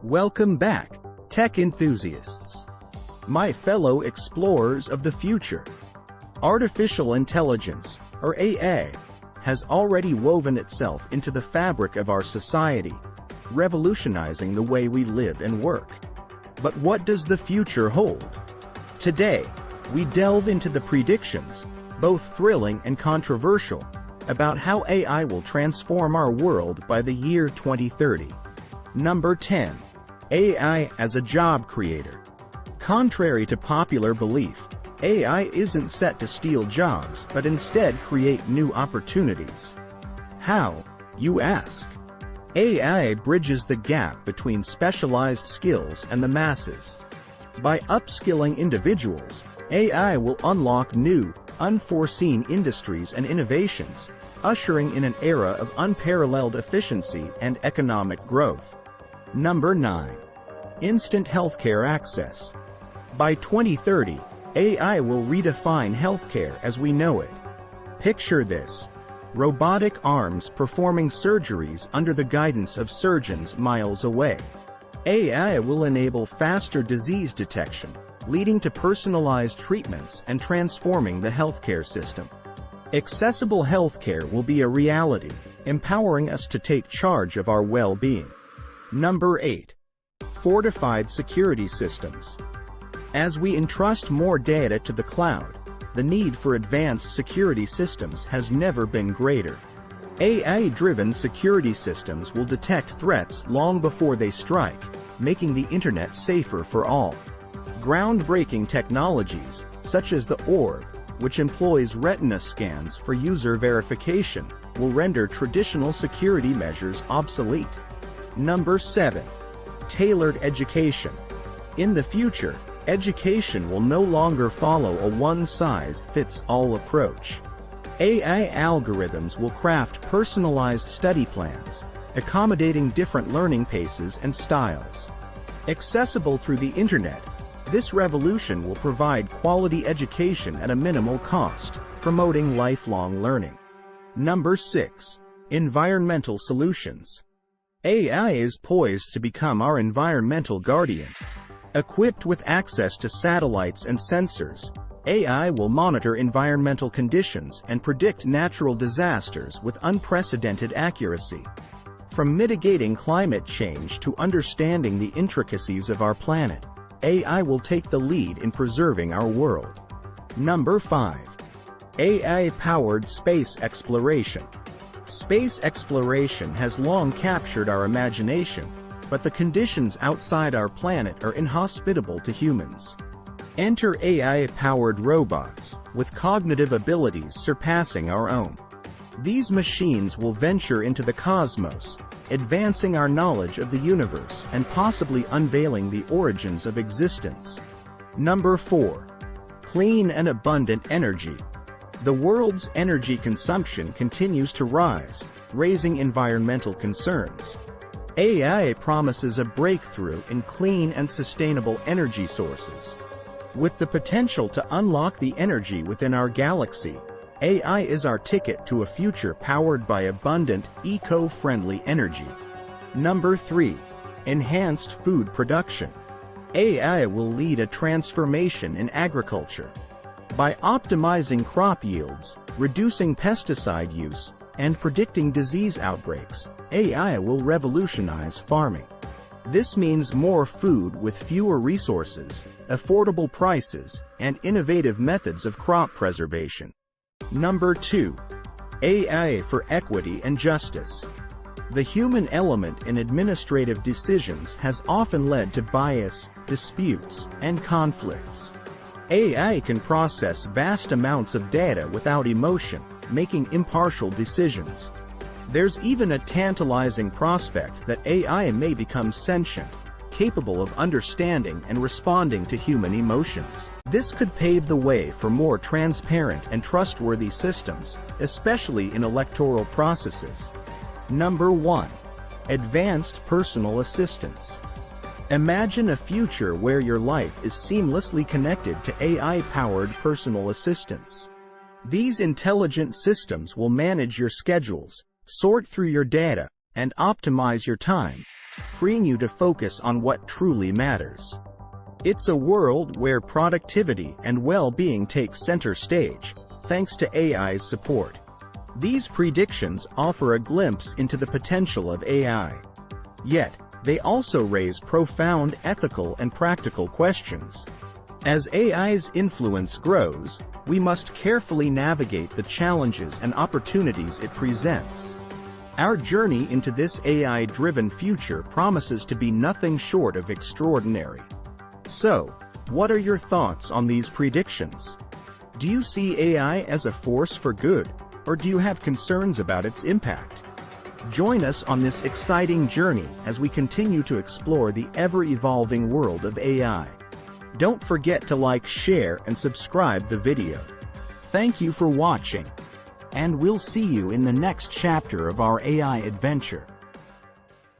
Welcome back, tech enthusiasts. My fellow explorers of the future. Artificial intelligence, or AI, has already woven itself into the fabric of our society, revolutionizing the way we live and work. But what does the future hold? Today, we delve into the predictions, both thrilling and controversial, about how AI will transform our world by the year 2030. Number 10. AI as a job creator. Contrary to popular belief, AI isn't set to steal jobs but instead create new opportunities. How, you ask? AI bridges the gap between specialized skills and the masses. By upskilling individuals, AI will unlock new, unforeseen industries and innovations, ushering in an era of unparalleled efficiency and economic growth. Number 9. Instant healthcare access. By 2030, AI will redefine healthcare as we know it. Picture this: robotic arms performing surgeries under the guidance of surgeons miles away. AI will enable faster disease detection, leading to personalized treatments and transforming the healthcare system. Accessible healthcare will be a reality, empowering us to take charge of our well-being. Number 8. Fortified security systems. As we entrust more data to the cloud, the need for advanced security systems has never been greater. AI-driven security systems will detect threats long before they strike, making the internet safer for all. Groundbreaking technologies, such as the Orb, which employs retina scans for user verification, will render traditional security measures obsolete. Number 7. Tailored education. In the future, education will no longer follow a one-size-fits-all approach. AI algorithms will craft personalized study plans, accommodating different learning paces and styles. Accessible through the internet, this revolution will provide quality education at a minimal cost, promoting lifelong learning. Number 6. Environmental solutions. AI is poised to become our environmental guardian. Equipped with access to satellites and sensors, AI will monitor environmental conditions and predict natural disasters with unprecedented accuracy. From mitigating climate change to understanding the intricacies of our planet, AI will take the lead in preserving our world. Number 5. AI-powered space exploration. Space exploration has long captured our imagination, but the conditions outside our planet are inhospitable to humans. Enter AI-powered robots, with cognitive abilities surpassing our own. These machines will venture into the cosmos, advancing our knowledge of the universe and possibly unveiling the origins of existence. Number 4. Clean and abundant energy. The world's energy consumption continues to rise, raising environmental concerns. AI promises a breakthrough in clean and sustainable energy sources. With the potential to unlock the energy within our galaxy, AI is our ticket to a future powered by abundant, eco-friendly energy. Number 3. Enhanced food production. AI will lead a transformation in agriculture. By optimizing crop yields, reducing pesticide use, and predicting disease outbreaks, AI will revolutionize farming. This means more food with fewer resources, affordable prices, and innovative methods of crop preservation. Number 2. AI for equity and justice. The human element in administrative decisions has often led to bias, disputes, and conflicts. AI can process vast amounts of data without emotion, making impartial decisions. There's even a tantalizing prospect that AI may become sentient, capable of understanding and responding to human emotions. This could pave the way for more transparent and trustworthy systems, especially in electoral processes. Number 1. Advanced personal assistance. Imagine a future where your life is seamlessly connected to AI-powered personal assistants. These intelligent systems will manage your schedules, sort through your data, and optimize your time, freeing you to focus on what truly matters. It's a world where productivity and well-being take center stage, thanks to AI's support. These predictions offer a glimpse into the potential of AI. Yet, they also raise profound ethical and practical questions. As AI's influence grows, we must carefully navigate the challenges and opportunities it presents. Our journey into this AI-driven future promises to be nothing short of extraordinary. So, what are your thoughts on these predictions? Do you see AI as a force for good, or do you have concerns about its impact? Join us on this exciting journey as we continue to explore the ever-evolving world of AI. Don't forget to like, share, and subscribe the video. Thank you for watching, and we'll see you in the next chapter of our AI adventure.